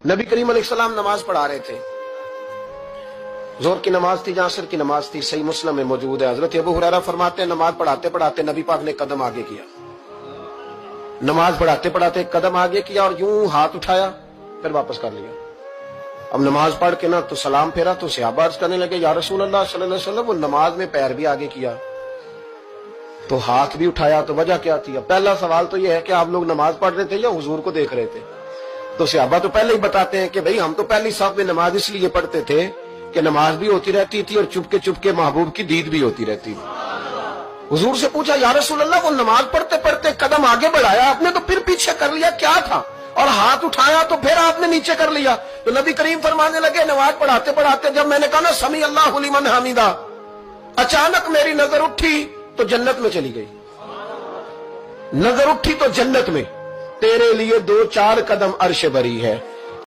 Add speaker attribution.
Speaker 1: नबी करीम अलैहिस्सलाम नमाज पढ़ा रहे थे, जोहर की नमाज थी, असर की नमाज थी। सही मुस्लिम में मौजूद है। हजरत अबू हुरैरा फरमाते हैं नमाज पढ़ाते पढ़ाते नबी पाक ने कदम आगे किया, नमाज पढ़ाते पढ़ाते कदम आगे किया और यूं हाथ उठाया फिर वापस कर लिया। अब नमाज पढ़ के ना तो सलाम फेरा तो सहाबा अर्ज करने लगे या रसूल अल्लाह सल्लल्लाहु अलैहि वसल्लम, वो नमाज में पैर भी आगे किया तो हाथ भी उठाया, तो वजह क्या थी? अब पहला सवाल तो यह है कि आप लोग नमाज पढ़ रहे थे या हुजूर को देख रहे थे? तो सहाबा तो पहले ही बताते हैं कि भाई हम तो पहली साफ में नमाज इसलिए पढ़ते थे कि नमाज भी होती रहती थी और चुपके चुपके महबूब की दीद भी होती रहती थी। हुजूर से पूछा या रसूल अल्लाह, वो नमाज पढ़ते पढ़ते कदम आगे बढ़ाया आपने तो फिर पीछे कर लिया, क्या था? और हाथ उठाया तो फिर आपने नीचे कर लिया। तो नबी करीम फरमाने लगे नमाज पढ़ाते पढ़ाते जब मैंने कहा ना समी अल्लाहु लिमन हमीदा, अचानक मेरी नजर उठी तो जन्नत में चली गई। नजर उठी तो जन्नत में, तेरे लिए 2-4 कदम अर्श बरी है।